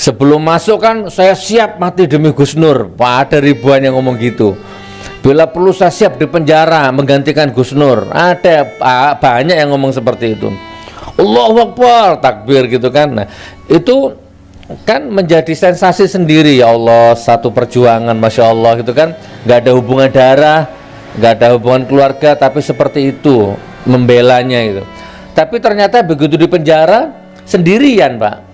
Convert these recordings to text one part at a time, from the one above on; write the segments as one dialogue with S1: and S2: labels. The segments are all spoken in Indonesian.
S1: Sebelum masuk kan saya siap mati demi Gus Nur. Ada ribuan yang ngomong gitu. Bila perlu saya siap di penjara menggantikan Gus Nur. Ada banyak yang ngomong seperti itu. Allahu Akbar, takbir gitu kan. Nah, itu kan menjadi sensasi sendiri. Ya Allah, satu perjuangan, Masya Allah gitu kan. Gak ada hubungan darah, gak ada hubungan keluarga, tapi seperti itu membelanya itu. Tapi ternyata begitu di penjara sendirian, Pak.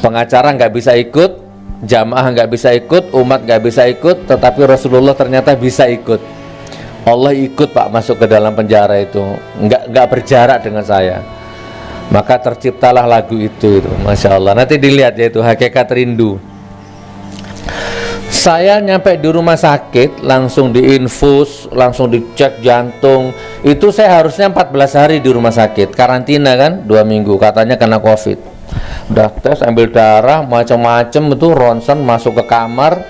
S1: Pengacara nggak bisa ikut, jamaah nggak bisa ikut, umat nggak bisa ikut, tetapi Rasulullah ternyata bisa ikut. Allah ikut, Pak, masuk ke dalam penjara itu, nggak berjarak dengan saya. Maka terciptalah lagu itu, Masya Allah. Nanti dilihat ya, itu Hakikat Rindu. Saya nyampe di rumah sakit, langsung diinfus, langsung dicek jantung. Itu saya harusnya 14 hari di rumah sakit, karantina kan, 2 minggu, katanya kena COVID. Udah tes, ambil darah, macam-macam itu, ronsen, masuk ke kamar,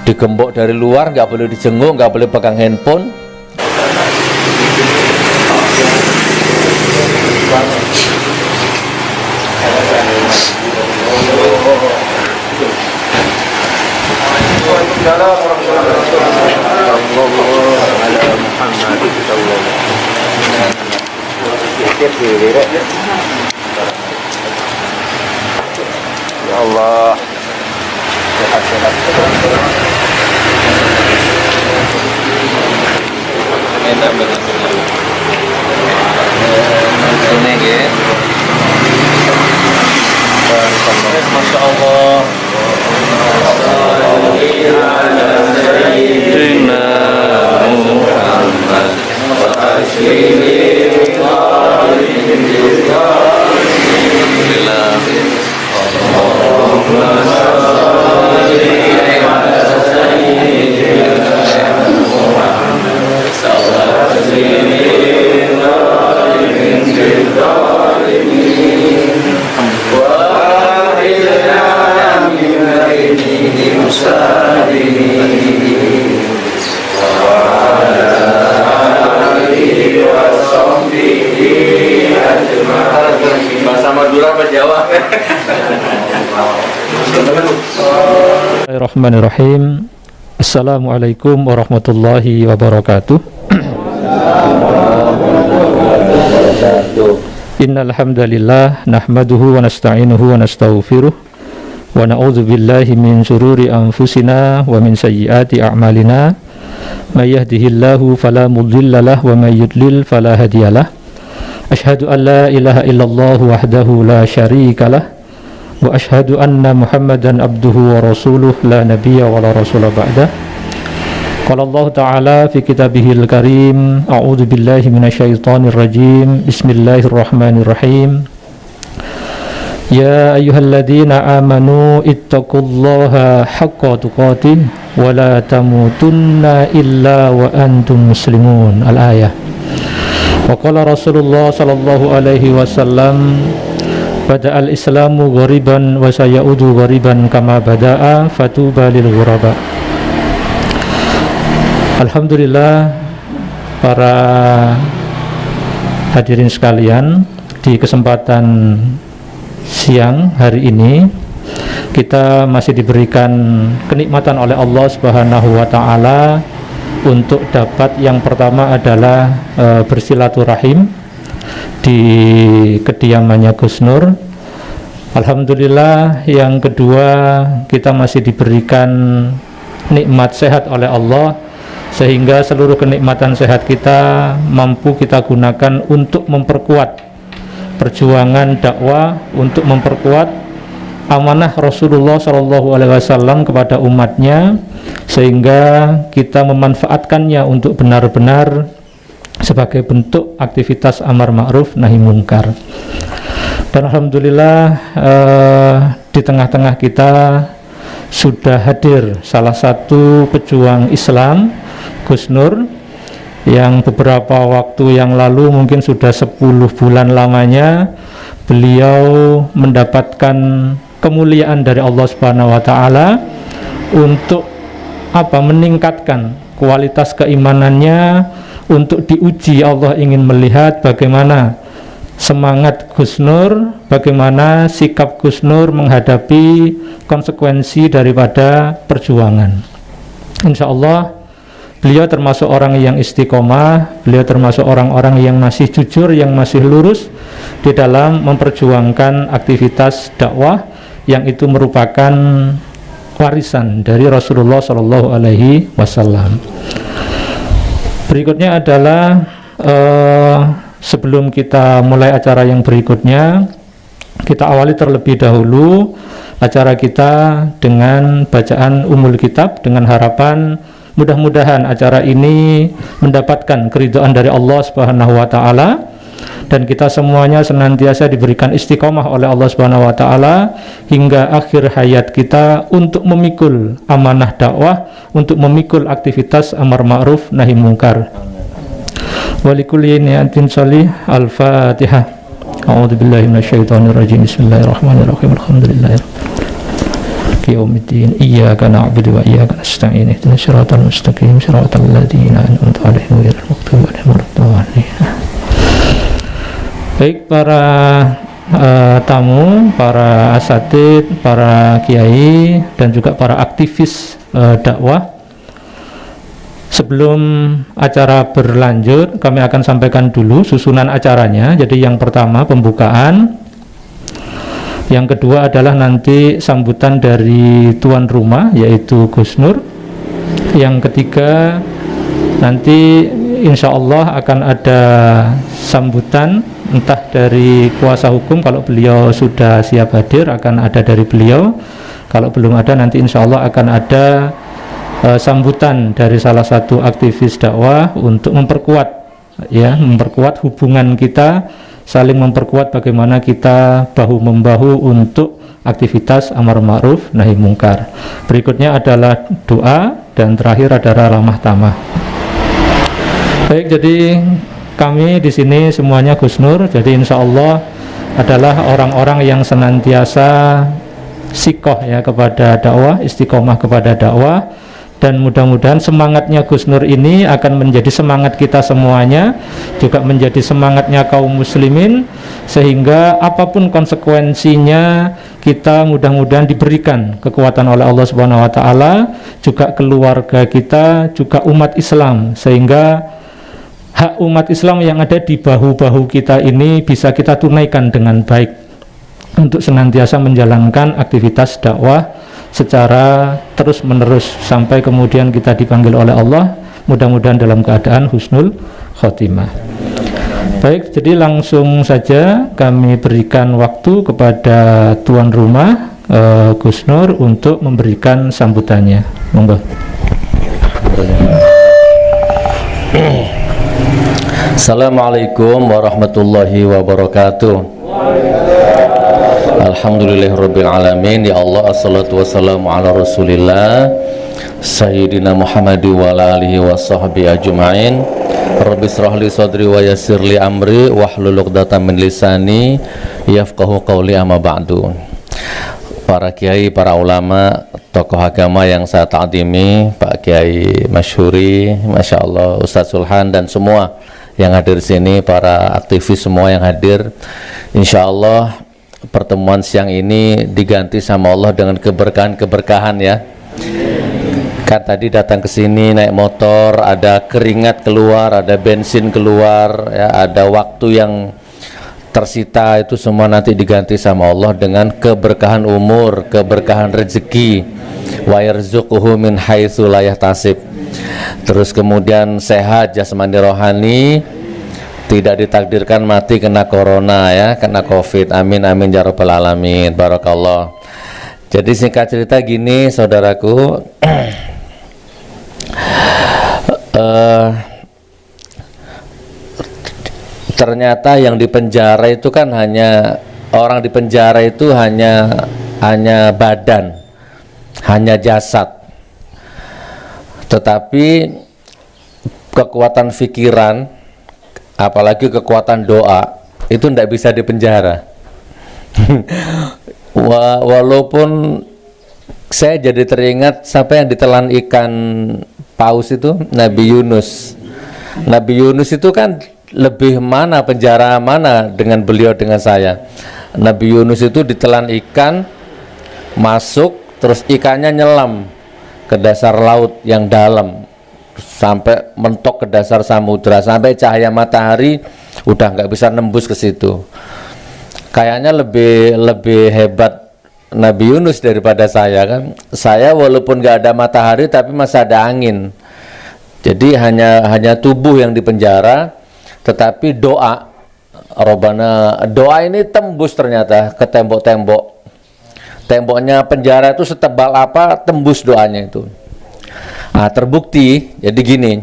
S1: digembok dari luar, nggak boleh dijenguk, nggak boleh pegang handphone.
S2: Ya Allah, sehat-sehat.
S1: Masya Allah. Bahasa Madura apa Jawa?
S3: Bismillahirrahmanirrahim. Assalamualaikum warahmatullahi wabarakatuh. Innal hamdalillah nahmaduhu wa nasta'inuhu wa nastaghfiruh wa na'udzu billahi min shururi anfusina wa min sayyiati a'malina. May yahdihillahu fala mudilla lahu wa may yudlil fala hadiyalah. Asyhadu an la ilaha illallah wahdahu la syarika lah wa asyhadu anna Muhammadan abduhu wa rasuluh la nabiyya wa la rasula ba'dah. Qala Allah ta'ala fi kitabihil karim, a'udzu billahi minasyaitonir rajim. Bismillahirrahmanirrahim. Ya ayyuhalladzina amanu ittaqullaha haqqa tuqatih wa la tamutunna illa wa antum muslimun. Al-ayah. Wa qala Rasulullah sallallahu alaihi wasallam, bada'al islamu ghariban wa sayaudu ghariban kama bada'a fatuba lil ghuraba. Alhamdulillah, para hadirin sekalian, di kesempatan siang hari ini kita masih diberikan kenikmatan oleh Allah Subhanahu wa taala untuk dapat, yang pertama adalah bersilaturahim di kediamannya Gus Nur. Alhamdulillah, yang kedua kita masih diberikan nikmat sehat oleh Allah, sehingga seluruh kenikmatan sehat kita mampu kita gunakan untuk memperkuat perjuangan dakwah, untuk memperkuat amanah Rasulullah SAW kepada umatnya, sehingga kita memanfaatkannya untuk benar-benar sebagai bentuk aktivitas amar ma'ruf nahi munkar. Dan alhamdulillah, di tengah-tengah kita sudah hadir salah satu pejuang Islam, Gus Nur, yang beberapa waktu yang lalu, mungkin sudah 10 bulan lamanya, beliau mendapatkan kemuliaan dari Allah Subhanahu wa taala untuk meningkatkan kualitas keimanannya, untuk diuji. Allah ingin melihat bagaimana semangat Gus Nur, bagaimana sikap Gus Nur menghadapi konsekuensi daripada perjuangan. Insya Allah beliau termasuk orang yang istiqomah, beliau termasuk orang-orang yang masih jujur, yang masih lurus di dalam memperjuangkan aktivitas dakwah yang itu merupakan warisan dari Rasulullah Shallallahu Alaihi Wasallam. Berikutnya adalah sebelum kita mulai acara yang berikutnya, kita awali terlebih dahulu acara kita dengan bacaan Ummul Kitab, dengan harapan mudah-mudahan acara ini mendapatkan keridhaan dari Allah Subhanahu wa taala dan kita semuanya senantiasa diberikan istiqomah oleh Allah Subhanahu wa taala hingga akhir hayat kita untuk memikul amanah dakwah, untuk memikul aktivitas amar ma'ruf nahi mungkar. Walikulli niyatin sholih. Al-Fatihah. A'udzubillahi minasyaitonirrajim. Bismillahirrahmanirrahim. Alhamdulillahirabbil yaumiddin. Iyyaka na'budu wa iyyaka nasta'in. Ihdinas siratal mustaqim. Siratal ladzina an'amta 'alaihim ghairil maghdubi 'alaihim waladdallin. Baik para tamu, para asatid, para kiai dan juga para aktivis dakwah. Sebelum acara berlanjut, kami akan sampaikan dulu susunan acaranya. Jadi yang pertama pembukaan, yang kedua adalah nanti sambutan dari tuan rumah yaitu Gus Nur, yang ketiga nanti insya Allah akan ada sambutan entah dari kuasa hukum, kalau beliau sudah siap hadir akan ada dari beliau, kalau belum ada nanti insya Allah akan ada sambutan dari salah satu aktivis dakwah untuk memperkuat hubungan kita, saling memperkuat bagaimana kita bahu-membahu untuk aktivitas amar ma'ruf nahi mungkar. Berikutnya adalah doa dan terakhir adalah ramah tamah. Baik, jadi kami di sini semuanya Gus Nur, jadi insya Allah adalah orang-orang yang senantiasa sikoh kepada dakwah, istiqomah kepada dakwah. Dan mudah-mudahan semangatnya Gus Nur ini akan menjadi semangat kita semuanya, juga menjadi semangatnya kaum muslimin, sehingga apapun konsekuensinya kita mudah-mudahan diberikan kekuatan oleh Allah Subhanahu wa taala, juga keluarga kita, juga umat Islam, sehingga hak umat Islam yang ada di bahu-bahu kita ini bisa kita tunaikan dengan baik untuk senantiasa menjalankan aktivitas dakwah secara terus-menerus sampai kemudian kita dipanggil oleh Allah, mudah-mudahan dalam keadaan husnul khotimah. Baik, jadi langsung saja kami berikan waktu kepada tuan rumah Gus Nur untuk memberikan sambutannya. Monggo.
S1: Assalamualaikum warahmatullahi wabarakatuh. Alhamdulillahirabbil alamin. Ya Allah, assalatu wassalamu ala Rasulillah Sayyidina Muhammad wa ala alihi wa sahbihi ajma'in. Rabbi shrah li sadri wa yassir li amri wahlul 'uqdatam min lisani yafqahu qawli, amma ba'du. Para kiai, para ulama, tokoh agama yang saya ta'zimi, Pak Kiai Masyhuri, Masya Allah, Ustaz Sulhan dan semua yang hadir di sini, para aktivis semua yang hadir. Insya Allah pertemuan siang ini diganti sama Allah dengan keberkahan-keberkahan ya. Kan tadi datang ke sini naik motor, ada keringat keluar, ada bensin keluar, ya, ada waktu yang tersita, itu semua nanti diganti sama Allah dengan keberkahan umur, keberkahan rezeki. Wa yarzuquhu min haitsu la yahtasib. Terus kemudian sehat jasmani rohani, tidak ditakdirkan mati kena corona ya, kena covid. Amin amin ya rabbal alamin. Barakallah. Jadi singkat cerita gini saudaraku, ternyata yang di penjara itu kan hanya orang, di penjara itu hanya badan, hanya jasad. Tetapi kekuatan pikiran, apalagi kekuatan doa, itu tidak bisa dipenjara. Walaupun saya jadi teringat siapa yang ditelan ikan paus itu, Nabi Yunus. Nabi Yunus itu kan lebih mana penjara mana dengan beliau dengan saya. Nabi Yunus itu ditelan ikan, masuk, terus ikannya nyelam ke dasar laut yang dalam sampai mentok ke dasar samudra, sampai cahaya matahari udah nggak bisa nembus ke situ. Kayaknya lebih hebat Nabi Yunus daripada saya kan. Saya walaupun nggak ada matahari tapi masih ada angin. Jadi hanya tubuh yang dipenjara, tetapi doa doa ini tembus ternyata ke tembok-tembok. Temboknya penjara itu setebal apa, tembus doanya itu. Nah, terbukti. Jadi gini,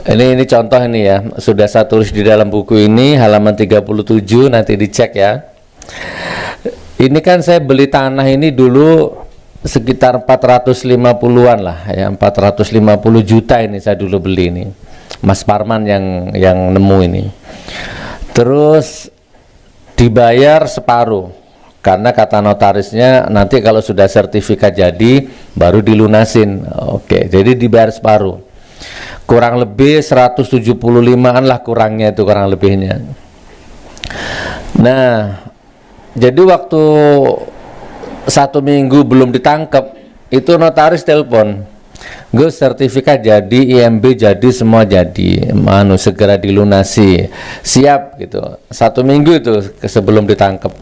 S1: ini contoh ini ya, sudah saya tulis di dalam buku ini halaman 37, nanti dicek ya. Ini kan saya beli tanah ini dulu sekitar 450-an lah ya, 450 juta ini saya dulu beli ini. Mas Parman yang nemu ini. Terus dibayar separuh karena kata notarisnya nanti kalau sudah sertifikat jadi baru dilunasin. Oke, jadi dibayar separuh. Kurang lebih 175-an lah kurangnya itu, kurang lebihnya. Nah, jadi waktu 1 minggu belum ditangkap, itu notaris telepon, Gus, sertifikat jadi, IMB jadi, semua jadi, segera dilunasi, siap gitu. 1 minggu itu sebelum ditangkap.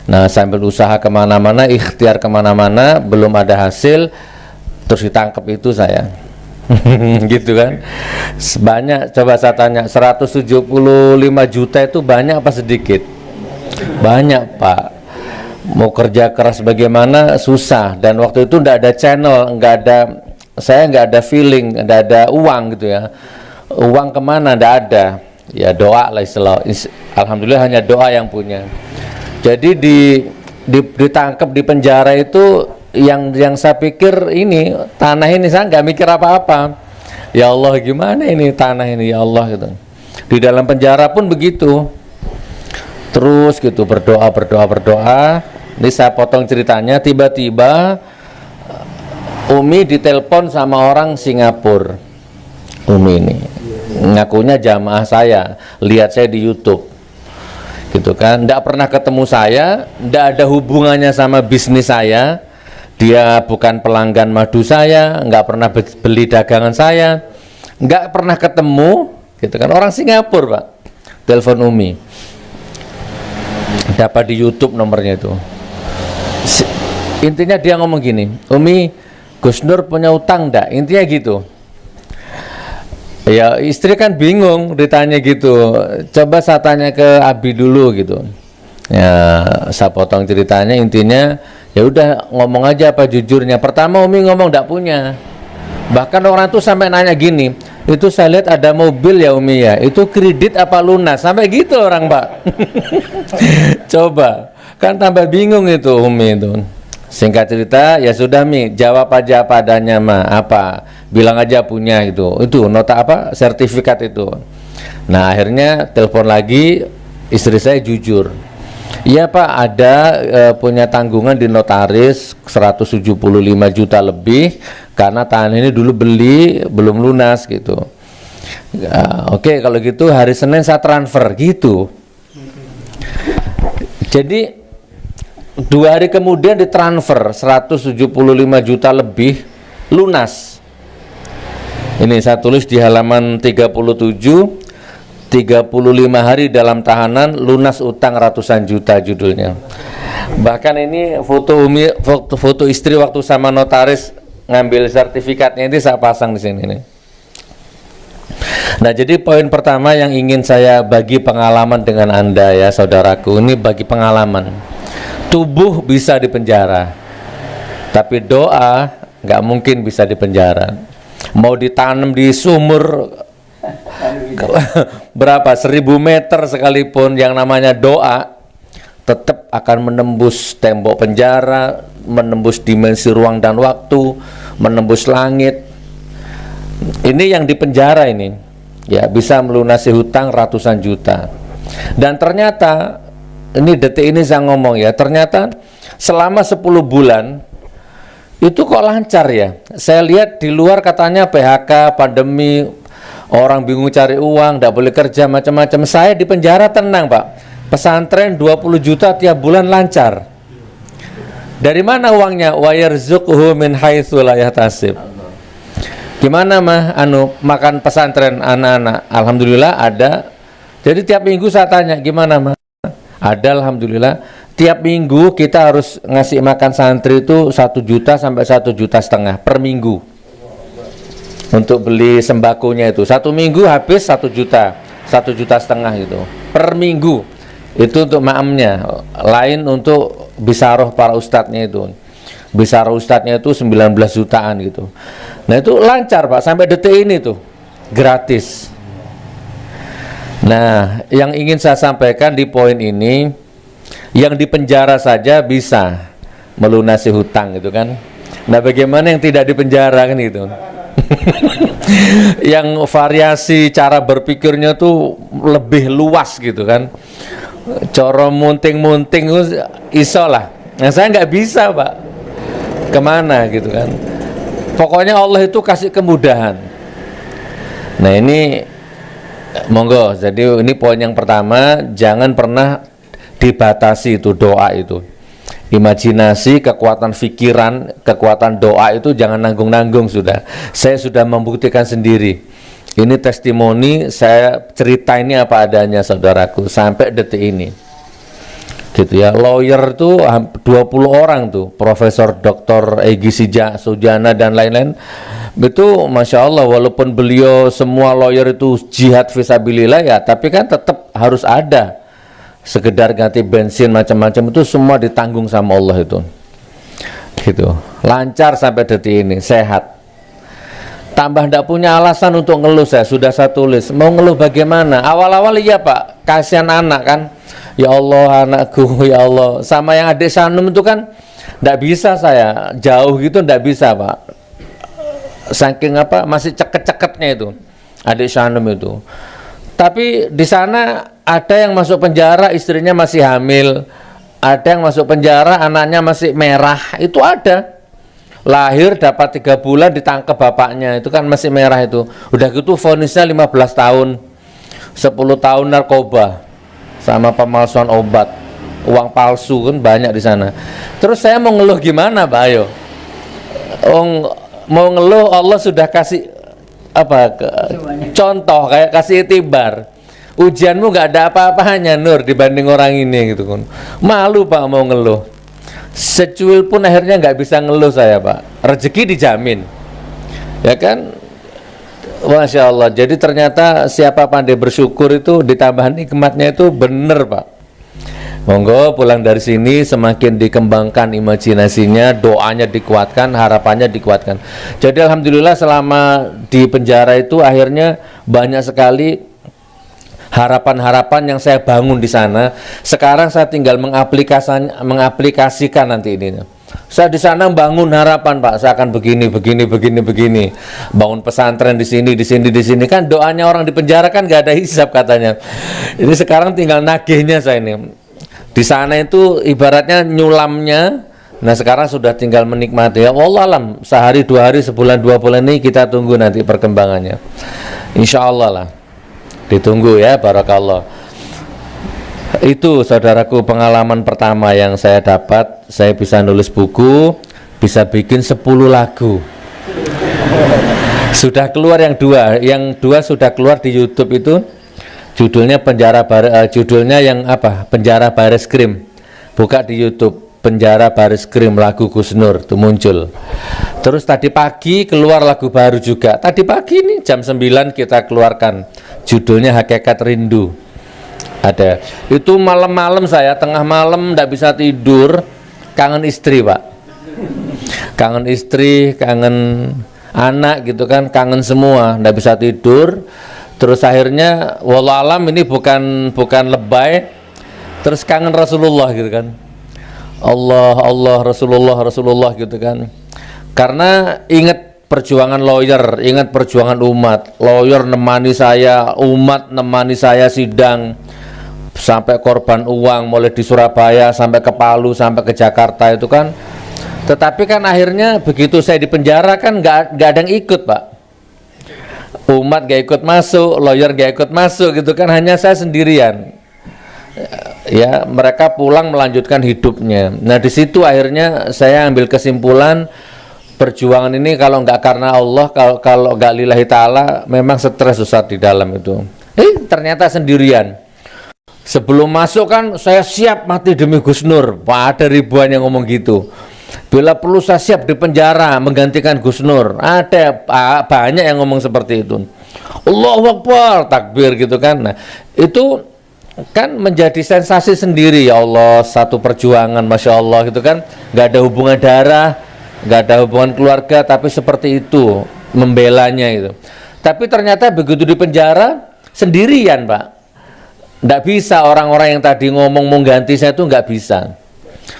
S1: Nah, sambil usaha kemana-mana, ikhtiar kemana-mana, belum ada hasil, terus ditangkap itu saya. Gitu kan. Banyak, coba saya tanya, 175 juta itu banyak apa sedikit? Banyak, Pak. Mau kerja keras bagaimana susah, dan waktu itu nggak ada channel, saya nggak ada feeling, nggak ada uang gitu ya. Uang kemana? Nggak ada. Ya doa lah istilah. Alhamdulillah hanya doa yang punya. Jadi ditangkap di penjara itu yang saya pikir ini tanah ini, saya nggak mikir apa-apa. Ya Allah, gimana ini tanah ini ya Allah gitu. Di dalam penjara pun begitu. Terus gitu berdoa. Ini saya potong ceritanya. Tiba-tiba Umi ditelepon sama orang Singapura. Umi ini ngakunya jamaah saya, lihat saya di YouTube, gitu kan. Nggak pernah ketemu saya, nggak ada hubungannya sama bisnis saya. Dia bukan pelanggan madu saya, nggak pernah beli dagangan saya, nggak pernah ketemu, gitu kan. Orang Singapura, Pak, telepon Umi. Dapat di YouTube nomornya itu. Intinya dia ngomong gini, Umi, Gus Nur punya utang enggak? Intinya gitu. Ya istri kan bingung ditanya gitu. Coba saya tanya ke Abi dulu gitu. Ya saya potong ceritanya, intinya ya udah ngomong aja apa jujurnya. Pertama Umi ngomong enggak punya. Bahkan orang tuh sampai nanya gini, itu saya lihat ada mobil ya Umi ya, itu kredit apa lunas? Sampai gitu orang, Pak. Coba, kan tambah bingung itu Umi itu. Singkat cerita, ya sudah Mi, jawab aja apa adanya mah, apa, bilang aja punya gitu. Itu nota apa, sertifikat itu. Nah akhirnya telepon lagi, istri saya jujur. Iya Pak, ada punya tanggungan di notaris 175 juta lebih karena tanah ini dulu beli belum lunas gitu. Ya, oke, kalau gitu hari Senin saya transfer gitu. Jadi 2 hari kemudian ditransfer 175 juta lebih lunas. Ini saya tulis di halaman 37. 35 hari dalam tahanan, lunas utang ratusan juta judulnya. Bahkan ini foto Umi, foto istri waktu sama notaris ngambil sertifikatnya, ini saya pasang di sini nih. Nah, jadi poin pertama yang ingin saya bagi pengalaman dengan Anda ya saudaraku, ini bagi pengalaman. Tubuh bisa dipenjara, tapi doa nggak mungkin bisa dipenjara. Mau ditanam di sumur berapa 1000 meter sekalipun, yang namanya doa tetap akan menembus tembok penjara, menembus dimensi ruang dan waktu, menembus langit. Ini yang di penjara ini ya bisa melunasi hutang ratusan juta. Dan ternyata ini detik ini saya ngomong ya, ternyata selama 10 bulan itu kok lancar ya. Saya lihat di luar katanya PHK, pandemi, orang bingung cari uang, tidak boleh kerja, macam-macam. Saya di penjara tenang Pak, pesantren 20 juta tiap bulan lancar. Dari mana uangnya? Wa yarzuqhu min haitsu la yahtasib. Gimana mah makan pesantren anak-anak? Alhamdulillah ada. Jadi tiap minggu saya tanya, gimana mah? Ada, alhamdulillah. Tiap minggu kita harus ngasih makan santri itu 1 juta sampai 1,5 juta per minggu. Untuk beli sembakonya itu 1 minggu habis 1 juta, 1,5 juta gitu per minggu. Itu untuk ma'amnya. Lain untuk bisaroh para ustadznya itu. Bisaroh ustadznya itu 19 jutaan gitu. Nah itu lancar Pak, sampai detik ini tuh gratis. Nah yang ingin saya sampaikan di poin ini, yang di penjara saja bisa melunasi hutang gitu kan. Nah bagaimana yang tidak di penjara kan gitu. Yang variasi cara berpikirnya tuh lebih luas gitu kan. Coro munting-munting iso lah. Nah saya nggak bisa Pak, kemana gitu kan. Pokoknya Allah itu kasih kemudahan. Nah ini monggo, jadi ini poin yang pertama, jangan pernah dibatasi itu doa itu. Imajinasi, kekuatan pikiran, kekuatan doa itu jangan nanggung-nanggung sudah. Saya sudah membuktikan sendiri. Ini testimoni, saya cerita ini apa adanya saudaraku sampai detik ini. Gitu ya, lawyer tuh 20 orang tuh, Profesor Dr. Egy Sujana dan lain-lain. Itu Masya Allah, walaupun beliau semua lawyer itu jihad fisabilillah ya, tapi kan tetap harus ada. Sekedar ganti bensin macam-macam itu semua ditanggung sama Allah itu. Gitu. Lancar sampai detik ini, sehat. Tambah tidak punya alasan untuk ngeluh, saya tulis. Mau ngeluh bagaimana? Awal-awal iya Pak, kasihan anak kan. Ya Allah anakku, ya Allah. Sama yang adik Sanum itu kan tidak bisa saya, jauh gitu tidak bisa Pak. Saking apa, masih ceket-ceketnya itu adik Sanum itu. Tapi di sana ada yang masuk penjara istrinya masih hamil, ada yang masuk penjara anaknya masih merah, itu ada. Lahir dapat 3 bulan ditangkap bapaknya, itu kan masih merah itu. Udah gitu vonisnya 15 tahun, 10 tahun narkoba sama pemalsuan obat, uang palsu kan banyak di sana. Terus saya mau ngeluh gimana Pak? Ayo, mau ngeluh, Allah sudah kasih apa contoh, kayak kasih itibar. Ujianmu gak ada apa-apanya Nur dibanding orang ini gitu kan. Malu Pak mau ngeluh. Secuil pun akhirnya nggak bisa ngeluh saya Pak. Rezeki dijamin, ya kan? Masya Allah. Jadi ternyata siapa pandai bersyukur itu ditambah nikmatnya itu bener Pak. Monggo pulang dari sini semakin dikembangkan imajinasinya, doanya dikuatkan, harapannya dikuatkan. Jadi alhamdulillah selama di penjara itu akhirnya banyak sekali harapan-harapan yang saya bangun di sana. Sekarang saya tinggal mengaplikasikan nanti ini. Saya di sana bangun harapan Pak, saya akan begini. Bangun pesantren di sini kan doanya orang di penjara kan gak ada hisab katanya. Ini sekarang tinggal nagihnya saya ini. Di sana itu ibaratnya nyulamnya. Nah sekarang sudah tinggal menikmati. Ya Allah alam, sehari 2 hari, sebulan 2 bulan ini kita tunggu nanti perkembangannya. Insya Allah lah. Ditunggu ya, barakallah. Itu saudaraku pengalaman pertama yang saya dapat. Saya bisa nulis buku, bisa bikin 10 lagu. Sudah keluar yang 2, yang 2 sudah keluar di YouTube itu. Judulnya judulnya yang apa? Penjara Baris Krim. Buka di YouTube, Penjara Baris Krim lagu Gus Nur itu muncul. Terus tadi pagi keluar lagu baru juga. Tadi pagi ini jam 9 kita keluarkan. Judulnya Hakikat Rindu. Ada. Itu malam-malam saya tengah malam tidak bisa tidur, kangen istri Pak. Kangen istri, kangen anak gitu kan, kangen semua, tidak bisa tidur. Terus akhirnya wallahualam ini bukan lebay. Terus kangen Rasulullah gitu kan. Allah Rasulullah gitu kan. Karena ingat perjuangan lawyer, ingat perjuangan umat. Lawyer nemani saya, umat nemani saya sidang sampai korban uang, mulai di Surabaya sampai ke Palu sampai ke Jakarta itu kan. Tetapi kan akhirnya begitu saya di penjara kan nggak ada yang ikut Pak. umat gak ikut masuk, lawyer gak ikut masuk gitu kan, hanya saya sendirian. Ya, mereka pulang melanjutkan hidupnya. Nah, di situ akhirnya saya ambil kesimpulan, perjuangan ini kalau nggak karena Allah, kalau nggak lillahi ta'ala, memang stres Ustaz di dalam itu. Ternyata sendirian. Sebelum masuk kan saya siap mati demi Gus Nur. Ada ribuan yang ngomong gitu. Bila perlu saya siap di penjara menggantikan Gus Nur. Ada banyak yang ngomong seperti itu. Allahu Akbar, takbir gitu kan. Nah, itu kan menjadi sensasi sendiri. Ya Allah, satu perjuangan, Masya Allah gitu kan. Nggak ada hubungan darah, nggak ada hubungan keluarga, tapi seperti itu membelanya itu. Tapi ternyata begitu di penjara sendirian, Pak. Nggak bisa orang-orang yang tadi ngomong mau ganti saya itu nggak bisa.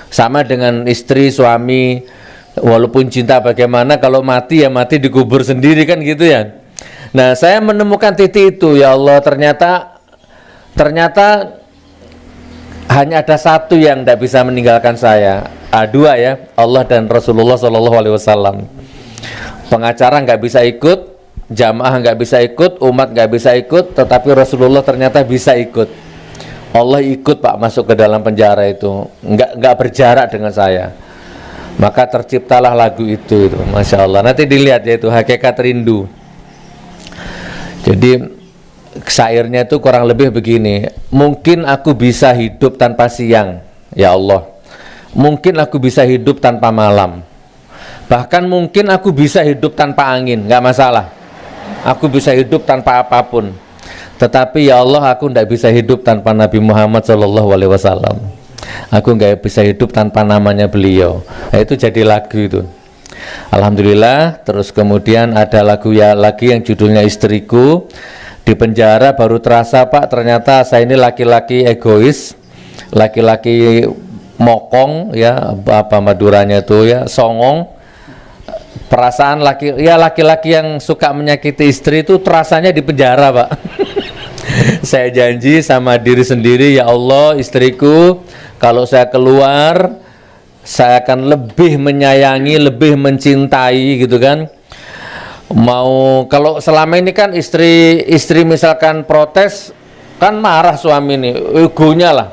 S1: Sama dengan istri, suami, walaupun cinta bagaimana, kalau mati ya mati dikubur sendiri kan gitu ya. Nah, saya menemukan titik itu. Ya Allah, ternyata hanya ada satu yang tidak bisa meninggalkan saya. Dua ya, Allah dan Rasulullah SAW. Pengacara nggak bisa ikut, jamaah nggak bisa ikut, umat nggak bisa ikut, tetapi Rasulullah ternyata bisa ikut. Allah ikut Pak masuk ke dalam penjara itu, nggak berjarak dengan saya. Maka terciptalah lagu itu, Masya Allah. Nanti dilihat ya, itu Hakikat Rindu. Jadi syairnya itu kurang lebih begini, mungkin aku bisa hidup tanpa siang, ya Allah. Mungkin aku bisa hidup tanpa malam. Bahkan mungkin aku bisa hidup tanpa angin, nggak masalah. Aku bisa hidup tanpa apapun. Tetapi ya Allah, aku tidak bisa hidup tanpa Nabi Muhammad SAW. Aku nggak bisa hidup tanpa namanya beliau. Nah, itu jadi lagu itu. Alhamdulillah. Terus kemudian ada lagu ya lagi yang judulnya Istriku. Di penjara baru terasa Pak, ternyata saya ini laki-laki egois, laki-laki mokong ya, apa Maduranya itu ya, songong. Perasaan laki-laki yang suka menyakiti istri itu terasanya di penjara Pak. Saya janji sama diri sendiri, ya Allah, istriku kalau saya keluar saya akan lebih menyayangi, lebih mencintai gitu kan. Mau kalau selama ini kan istri misalkan protes kan marah suami ini, egonya lah.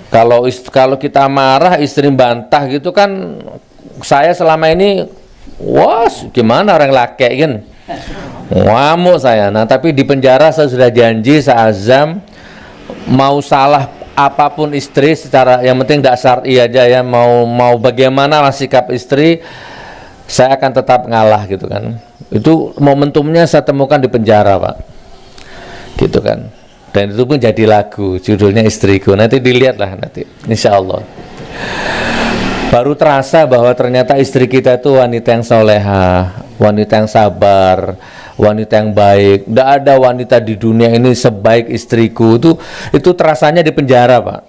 S1: Kalau kita marah istri bantah gitu kan, saya selama ini wah gimana orang laki kan, ngamuk saya. Nah tapi di penjara saya sudah janji, saya azam mau salah apapun istri secara yang penting tidak syar'i aja ya, mau bagaimana lah sikap istri, saya akan tetap ngalah gitu kan. Itu momentumnya saya temukan di penjara Pak, gitu kan. Dan itu pun jadi lagu, judulnya Istriku. Nanti dilihatlah nanti, insya Allah. Baru terasa bahwa ternyata istri kita itu wanita yang soleha, wanita yang sabar, wanita yang baik. Tidak ada wanita di dunia ini sebaik istriku. Itu terasanya di penjara Pak.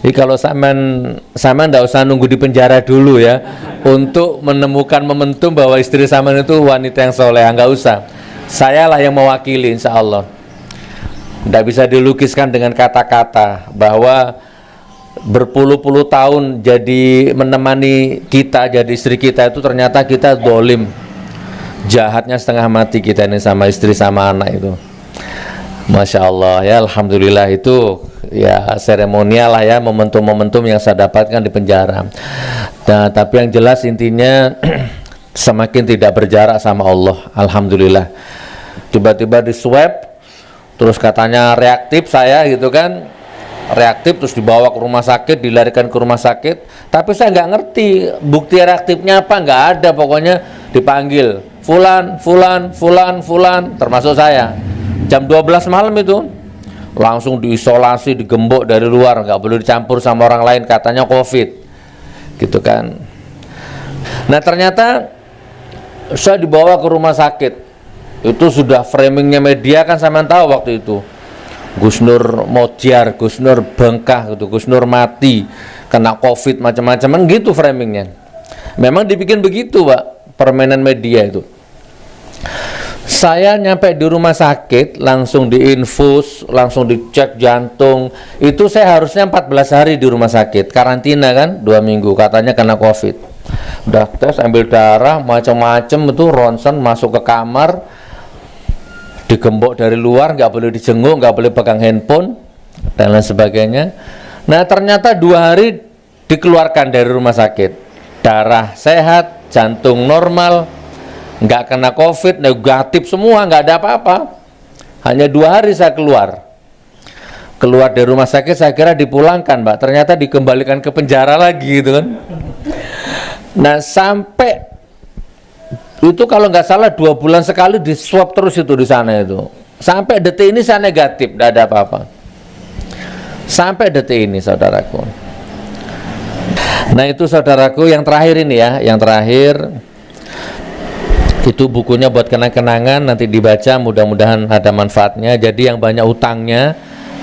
S1: Jadi kalau sama tidak usah nunggu di penjara dulu ya, untuk menemukan momentum bahwa istri sama itu wanita yang soleha, nggak usah. Sayalah yang mewakili, insya Allah. Tidak bisa dilukiskan dengan kata-kata bahwa berpuluh-puluh tahun jadi menemani kita, jadi istri kita itu ternyata kita dolim, jahatnya setengah mati kita ini sama istri sama anak itu. Masya Allah ya, Alhamdulillah. Itu ya seremonial lah ya, momentum-momentum yang saya dapatkan di penjara. Nah tapi yang jelas intinya semakin tidak berjarak sama Allah, Alhamdulillah. Tiba-tiba di swab terus katanya reaktif saya gitu kan, reaktif, terus dibawa ke rumah sakit, dilarikan ke rumah sakit. Tapi saya nggak ngerti bukti reaktifnya apa, nggak ada. Pokoknya dipanggil fulan termasuk saya. Jam 12 malam itu langsung diisolasi, digembok dari luar, nggak boleh dicampur sama orang lain, katanya COVID gitu kan. Nah ternyata saya dibawa ke rumah sakit. Itu sudah framingnya media kan, saya tahu waktu itu Gus Nur Modiar, Gus Nur bengkah gitu, Gus Nur mati kena COVID macam-macam gitu framingnya. Memang dibikin begitu Pak, permainan media itu. Saya nyampe di rumah sakit langsung diinfus, langsung dicek jantung. Itu saya harusnya 14 hari di rumah sakit, karantina kan 2 minggu, katanya kena COVID. Udah tes, ambil darah macam-macam itu, ronsen, masuk ke kamar. digembok dari luar, nggak boleh dijenguk, nggak boleh pegang handphone dan lain sebagainya. Nah ternyata 2 hari dikeluarkan dari rumah sakit, darah sehat, jantung normal, nggak kena COVID, negatif semua, nggak ada apa-apa. Hanya 2 hari saya keluar dari rumah sakit, saya kira dipulangkan, Mbak, ternyata dikembalikan ke penjara lagi gitu kan. Nah sampai itu kalau nggak salah 2 bulan sekali di swab terus itu di sana itu, sampai detik ini saya negatif, nggak ada apa-apa sampai detik ini, saudaraku. Nah itu saudaraku, yang terakhir ini ya, yang terakhir itu bukunya buat kenang-kenangan, nanti dibaca, mudah-mudahan ada manfaatnya. Jadi yang banyak utangnya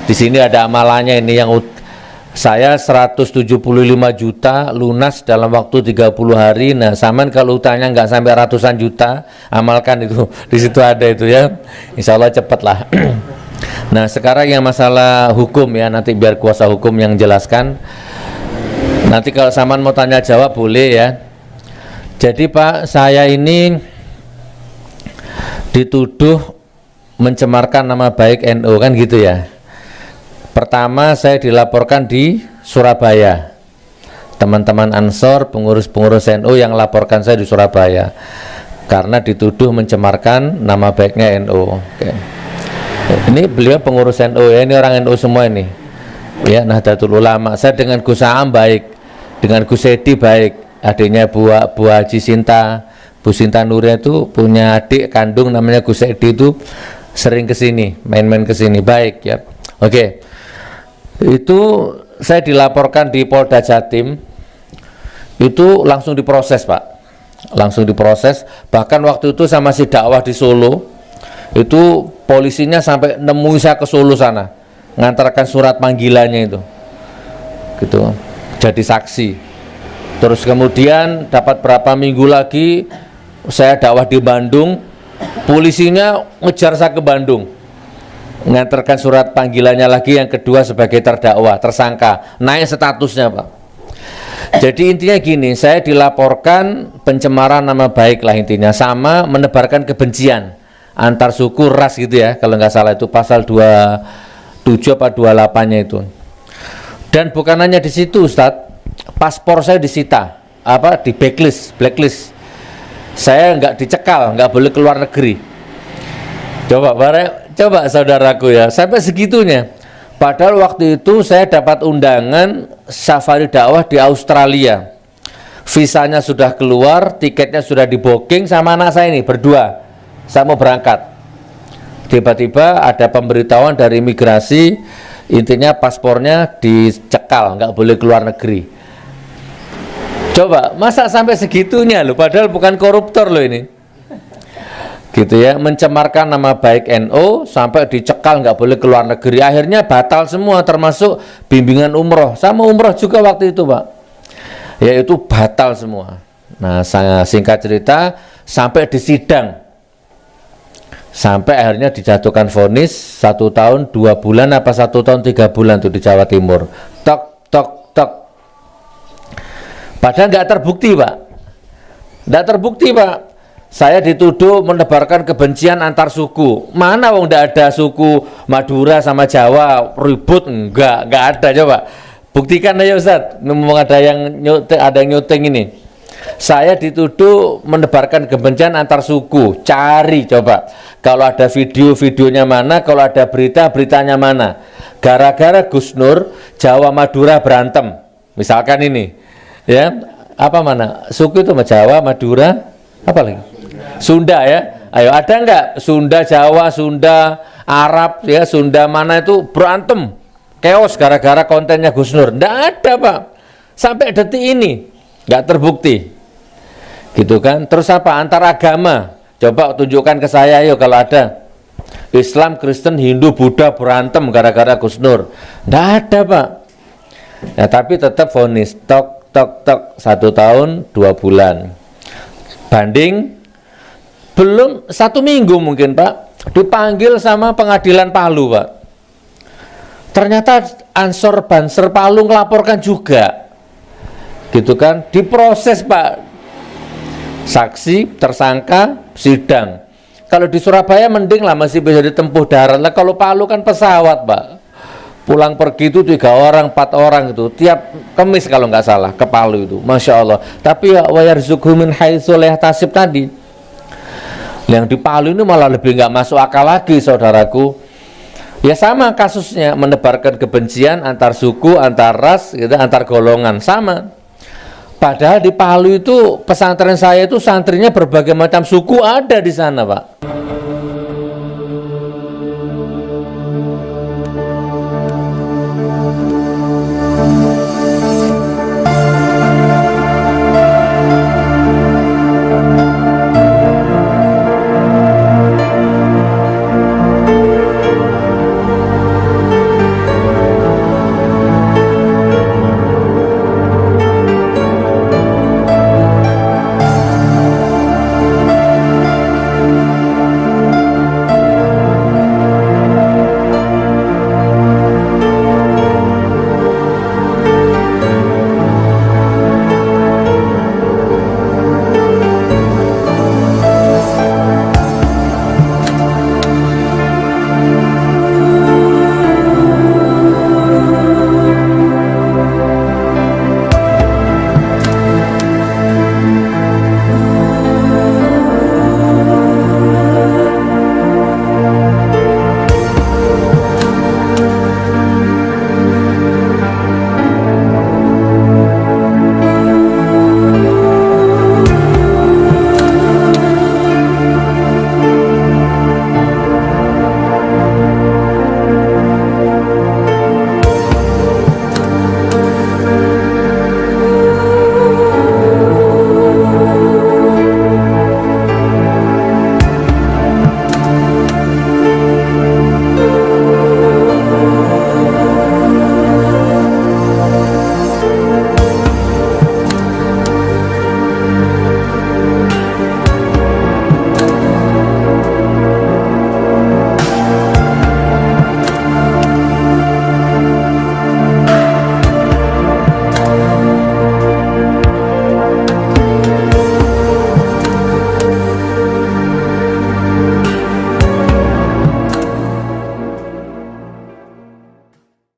S1: di sini ada amalannya ini, yang saya 175 juta lunas dalam waktu 30 hari. Nah, saman kalau utangnya nggak sampai ratusan juta, amalkan itu, di situ ada itu ya. Insya Allah cepat lah. Nah, sekarang yang masalah hukum ya, nanti biar kuasa hukum yang jelaskan. Nanti kalau saman mau tanya jawab boleh ya. Jadi Pak, saya ini dituduh mencemarkan nama baik NU kan gitu ya. Pertama saya dilaporkan di Surabaya, teman-teman Ansor, pengurus-pengurus NU yang laporkan saya di Surabaya karena dituduh mencemarkan nama baiknya NU. Oke. Ini beliau pengurus NU ya, ini orang NU semua ini ya, Nahdlatul Ulama. Saya dengan Gus Aam baik, dengan Gus Edi baik, adiknya Bu Haji Sinta, Bu Sinta Nuria itu punya adik kandung namanya Gus Edi, itu sering kesini, main-main kesini, baik ya. Oke. Itu saya dilaporkan di Polda Jatim, itu langsung diproses Pak, langsung diproses. Bahkan waktu itu saya masih dakwah di Solo, itu polisinya sampai nemui saya ke Solo sana, ngantarkan surat panggilannya itu gitu, jadi saksi. Terus kemudian dapat berapa minggu lagi saya dakwah di Bandung, polisinya ngejar saya ke Bandung, ngantarkan surat panggilannya lagi yang kedua sebagai terdakwa, tersangka, naik statusnya Pak. Jadi intinya gini, saya dilaporkan pencemaran nama baik lah intinya, sama menebarkan kebencian antar suku, ras gitu ya, kalau nggak salah itu pasal 27 apa 28-nya itu. Dan bukan hanya di situ Ustadz, paspor saya disita, apa, di blacklist. Saya nggak dicekal, nggak boleh keluar negeri. Coba saudaraku ya, sampai segitunya. Padahal waktu itu saya dapat undangan safari dakwah di Australia. Visanya sudah keluar, tiketnya sudah di booking sama anak saya ini berdua. Saya mau berangkat. Tiba-tiba ada pemberitahuan dari imigrasi, intinya paspornya dicekal, nggak boleh keluar negeri. Coba, masa sampai segitunya loh, padahal bukan koruptor loh ini. Gitu ya, mencemarkan nama baik NU sampai dicekal, nggak boleh keluar negeri. Akhirnya batal semua, termasuk bimbingan umroh. Sama umroh juga waktu itu Pak, yaitu batal semua. Nah, saya singkat cerita, sampai di sidang, sampai akhirnya dijatuhkan vonis 1 tahun 2 bulan apa 1 tahun 3 bulan tuh di Jawa Timur. Tok tok tok. Padahal nggak terbukti Pak, nggak terbukti Pak. Saya dituduh menebarkan kebencian antar suku. Mana wong nggak ada suku Madura sama Jawa ribut, nggak ada. Coba buktikan aja Ustaz. Memang ada yang nyuting ini. Saya dituduh menebarkan kebencian antar suku. Cari coba, kalau ada videonya mana, kalau ada beritanya mana. Gara-gara Gus Nur Jawa Madura berantem, misalkan ini ya, apa mana suku itu, Jawa Madura apa lagi, Sunda ya. Ayo, ada nggak Sunda Jawa, Sunda Arab ya, Sunda mana itu berantem chaos gara-gara kontennya Gus Nur? Nggak ada Pak, sampai detik ini nggak terbukti gitu kan. Terus apa, antar agama, coba tunjukkan ke saya yuk kalau ada. Islam, Kristen, Hindu, Buddha berantem gara-gara Gus Nur? Nggak ada Pak ya. Tapi tetap vonis tok 1 tahun 2 bulan. Banding belum 1 minggu mungkin Pak, dipanggil sama pengadilan Palu Pak. Ternyata Ansor Banser Palu melaporkan juga gitu kan, diproses Pak, saksi, tersangka, sidang. Kalau di Surabaya mending lah, masih bisa ditempuh darat lah. Kalau Palu kan pesawat, Pak. Pulang pergi itu 3 orang, 4 orang itu tiap Kamis kalau nggak salah ke Palu itu, Masya Allah. Tapi ya wa yarzuqhu min haitsu la yahtasib tadi, yang di Palu ini malah lebih nggak masuk akal lagi, saudaraku. Ya sama kasusnya, menebarkan kebencian antar suku, antar ras, gitu, antar golongan, sama. Padahal di Palu itu pesantren saya itu santrinya berbagai macam suku ada di sana, Pak.